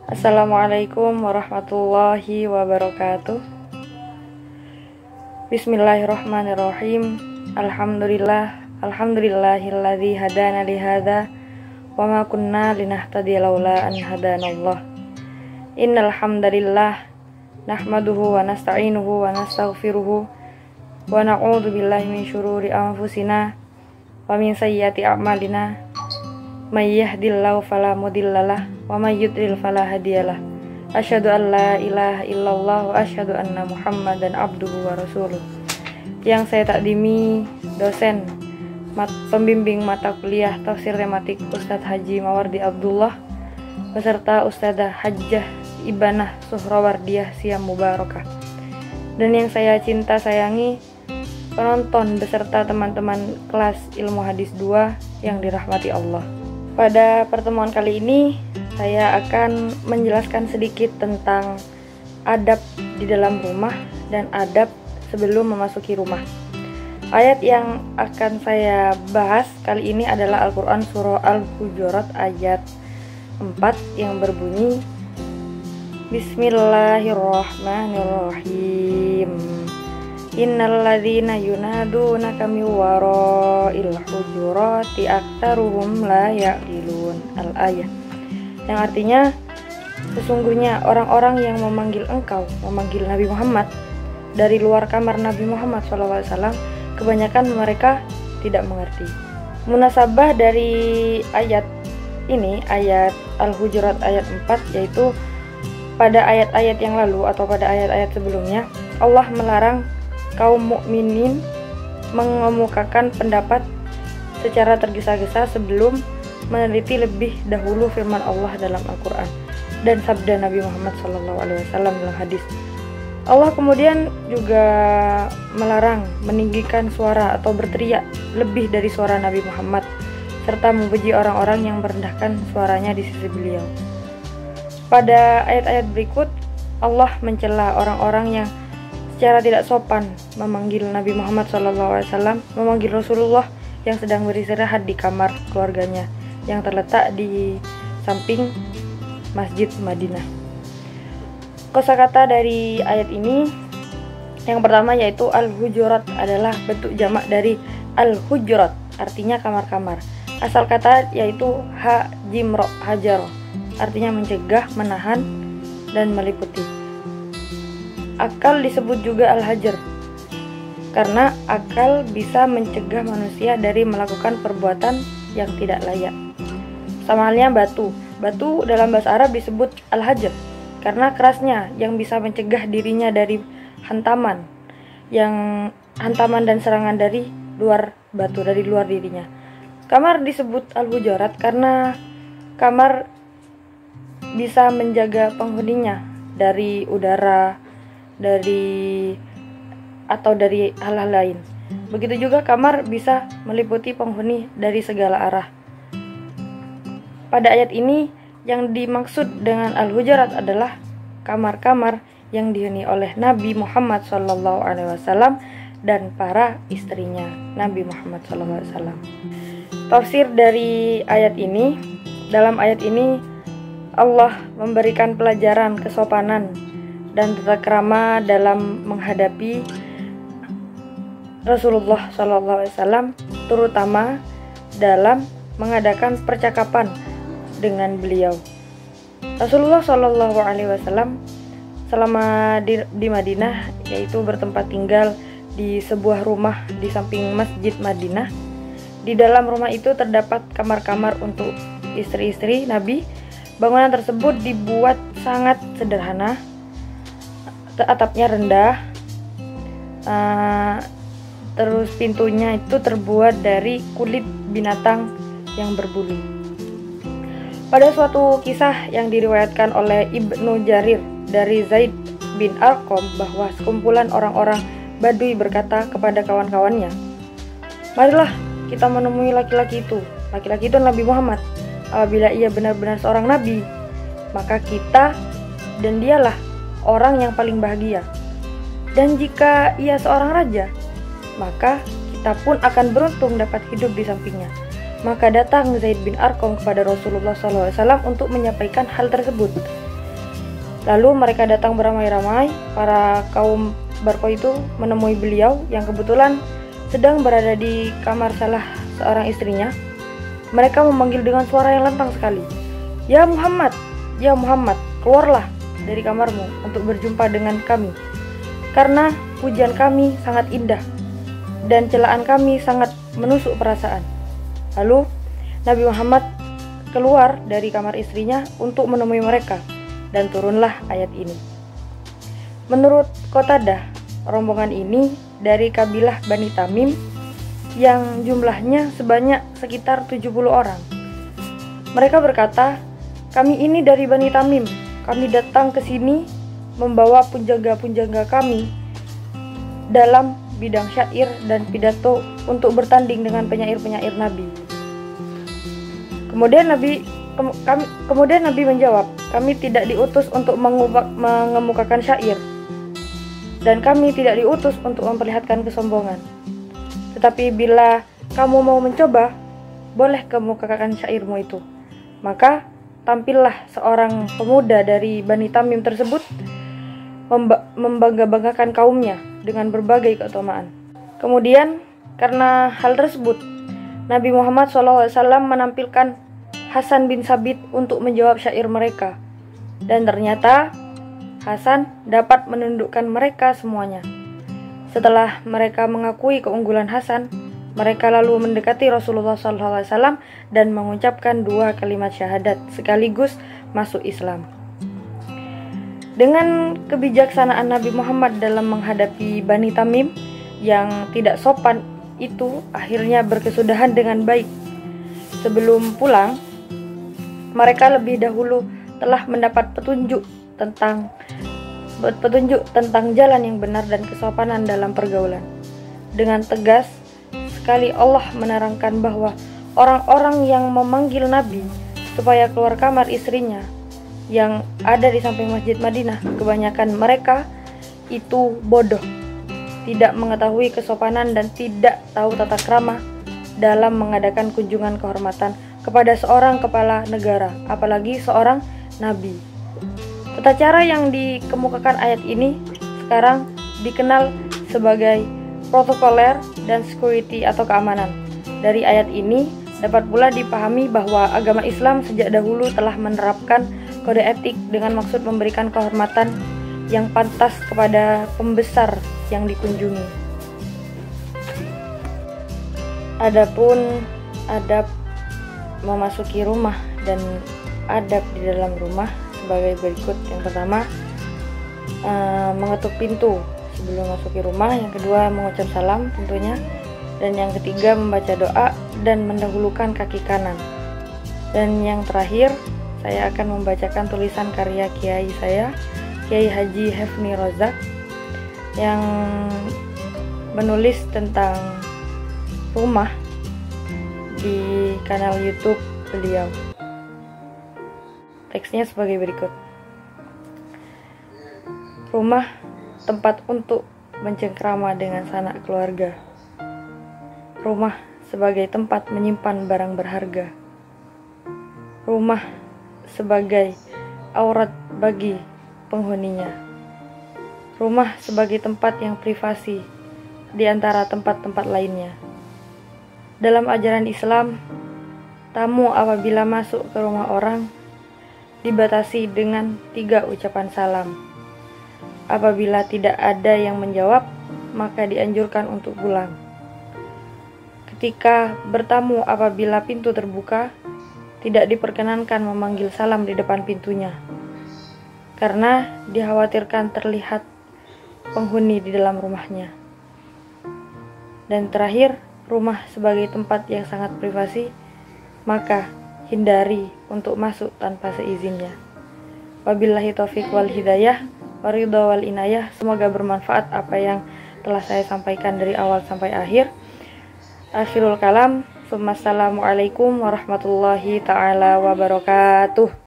Assalamualaikum warahmatullahi wabarakatuh. Bismillahirrahmanirrahim. Alhamdulillahilladzi hadana li hadza wa ma kunna linahtadiya laula an hadanallah. Innal hamdalillah nahmaduhu wa nasta'inuhu wa nastaghfiruhu wa na'udzu billahi min syururi anfusina wa min sayyiati a'malina. May yahdihillahu fala mudhillalah wa may yudlil fala hadiyalah. Asyhadu an la ilaha illallah wa asyhadu anna Muhammadan abduhu wa rasuluh. Yang saya takdimi dosen pembimbing mata kuliah tafsir tematik Ustadz Haji Mawardi Abdullah beserta Ustadzah Hajjah Ibanah Suhrawardiyah Siam Mubarakah. Dan yang saya cinta sayangi penonton beserta teman-teman kelas ilmu hadis 2 yang dirahmati Allah. Pada pertemuan kali ini saya akan menjelaskan sedikit tentang adab di dalam rumah dan adab sebelum memasuki rumah. Ayat yang akan saya bahas kali ini adalah Al-Quran Surah Al-Hujurat ayat 4 yang berbunyi Bismillahirrahmanirrahim. Innalladzina yunadunaka min wara'il hujurati aktsaruhum la ya'qilun. Al-ayah. Yang artinya sesungguhnya orang-orang yang memanggil engkau, memanggil Nabi Muhammad dari luar kamar Nabi Muhammad SAW, kebanyakan mereka tidak mengerti. Munasabah dari ayat ini, ayat Al-Hujurat ayat 4, yaitu pada ayat-ayat yang lalu atau pada ayat-ayat sebelumnya Allah melarang kaum mukminin mengemukakan pendapat secara tergesa-gesa sebelum meneliti lebih dahulu firman Allah dalam Al-Quran dan sabda Nabi Muhammad SAW dalam hadis. Allah kemudian juga melarang meninggikan suara atau berteriak lebih dari suara Nabi Muhammad serta memuji orang-orang yang merendahkan suaranya di sisi beliau. Pada ayat-ayat berikut Allah mencela orang-orang yang secara tidak sopan memanggil Nabi Muhammad SAW, memanggil Rasulullah yang sedang beristirahat di kamar keluarganya yang terletak di samping Masjid Madinah. Kosakata dari ayat ini yang pertama yaitu Al-Hujurat adalah bentuk jamak dari Al-Hujurat, artinya kamar-kamar. Asal kata yaitu hajimro, hajaro, artinya mencegah, menahan, dan meliputi. Akal disebut juga al-hajar karena akal bisa mencegah manusia dari melakukan perbuatan yang tidak layak. Sama halnya batu. Batu dalam bahasa Arab disebut al-hajar karena kerasnya yang bisa mencegah dirinya dari hantaman dan serangan dari luar batu, dari luar dirinya. Kamar disebut al-hujurat karena kamar bisa menjaga penghuninya dari udara, dari hal-hal lain. Begitu juga kamar bisa meliputi penghuni dari segala arah. Pada ayat ini yang dimaksud dengan Al-Hujurat adalah kamar-kamar yang dihuni oleh Nabi Muhammad SAW dan para istrinya Nabi Muhammad SAW. Tafsir dari ayat ini, dalam ayat ini Allah memberikan pelajaran kesopanan dan tata krama dalam menghadapi Rasulullah SAW, terutama dalam mengadakan percakapan dengan beliau. Rasulullah SAW selama di Madinah, yaitu bertempat tinggal di sebuah rumah di samping Masjid Madinah. Di dalam rumah itu terdapat kamar-kamar untuk istri-istri Nabi. Bangunan tersebut dibuat sangat sederhana. Atapnya rendah, terus pintunya itu terbuat dari kulit binatang yang berbulu. Pada suatu kisah yang diriwayatkan oleh Ibnu Jarir dari Zaid bin Arqam bahwa sekumpulan orang-orang Badui berkata kepada kawan-kawannya, "Marilah kita menemui laki-laki itu. Laki-laki itu Nabi Muhammad. Apabila ia benar-benar seorang nabi, maka kita dan dialah orang yang paling bahagia. Dan jika ia seorang raja, maka kita pun akan beruntung dapat hidup di sampingnya." Maka datang Zaid bin Arqam kepada Rasulullah SAW untuk menyampaikan hal tersebut. Lalu mereka datang beramai-ramai. Para kaum Barqo itu menemui beliau yang kebetulan sedang berada di kamar salah seorang istrinya. Mereka memanggil dengan suara yang lantang sekali, "Ya Muhammad, ya Muhammad, keluarlah dari kamarmu untuk berjumpa dengan kami, karena pujian kami sangat indah dan celaan kami sangat menusuk perasaan." Lalu Nabi Muhammad keluar dari kamar istrinya untuk menemui mereka, dan turunlah ayat ini. Menurut Qatadah, rombongan ini dari kabilah Bani Tamim yang jumlahnya sebanyak sekitar 70 orang. Mereka berkata, "Kami ini dari Bani Tamim. Kami datang ke sini membawa punjaga-punjaga kami dalam bidang syair dan pidato untuk bertanding dengan penyair-penyair Nabi." Kemudian Nabi menjawab, "Kami tidak diutus untuk mengemukakan syair, dan kami tidak diutus untuk memperlihatkan kesombongan. Tetapi bila kamu mau mencoba, boleh kemukakan syairmu itu." Maka tampillah seorang pemuda dari Bani Tamim tersebut membangga-banggakan kaumnya dengan berbagai keutamaan. Kemudian karena hal tersebut, Nabi Muhammad SAW menampilkan Hasan bin Sabit untuk menjawab syair mereka, dan ternyata Hasan dapat menundukkan mereka semuanya. Setelah mereka mengakui keunggulan Hasan, mereka lalu mendekati Rasulullah SAW dan mengucapkan 2 kalimat syahadat sekaligus masuk Islam. Dengan kebijaksanaan Nabi Muhammad dalam menghadapi Bani Tamim yang tidak sopan itu akhirnya berkesudahan dengan baik. Sebelum pulang, mereka lebih dahulu telah mendapat petunjuk tentang jalan yang benar dan kesopanan dalam pergaulan. Dengan tegas sekali Allah menerangkan bahwa orang-orang yang memanggil Nabi supaya keluar kamar istrinya yang ada di samping Masjid Madinah, kebanyakan mereka itu bodoh, tidak mengetahui kesopanan dan tidak tahu tata krama dalam mengadakan kunjungan kehormatan kepada seorang kepala negara, apalagi seorang nabi. Tata cara yang dikemukakan ayat ini sekarang dikenal sebagai protokoler dan security atau keamanan. Dari ayat ini dapat pula dipahami bahwa agama Islam sejak dahulu telah menerapkan kode etik dengan maksud memberikan kehormatan yang pantas kepada pembesar yang dikunjungi. Adapun adab memasuki rumah dan adab di dalam rumah sebagai berikut. Yang pertama, mengetuk pintu sebelum masuki rumah. Yang kedua, mengucap salam tentunya. Dan yang ketiga, membaca doa dan mendahulukan kaki kanan. Dan yang terakhir, saya akan membacakan tulisan karya kiai saya, Kiai Haji Hefni Rozak, yang menulis tentang rumah di kanal YouTube beliau. Teksnya sebagai berikut. Rumah tempat untuk mencengkrama dengan sanak keluarga. Rumah sebagai tempat menyimpan barang berharga. Rumah sebagai aurat bagi penghuninya. Rumah sebagai tempat yang privasi di antara tempat-tempat lainnya. Dalam ajaran Islam, tamu apabila masuk ke rumah orang dibatasi dengan 3 ucapan salam. Apabila tidak ada yang menjawab, maka dianjurkan untuk pulang. Ketika bertamu apabila pintu terbuka, tidak diperkenankan memanggil salam di depan pintunya, karena dikhawatirkan terlihat penghuni di dalam rumahnya. Dan terakhir, rumah sebagai tempat yang sangat privasi, maka hindari untuk masuk tanpa seizinnya. Wabillahi taufiq wal hidayah, waridho wal inayah. Semoga bermanfaat apa yang telah saya sampaikan dari awal sampai akhir. Akhirul kalam, assalamualaikum warahmatullahi ta'ala wabarakatuh.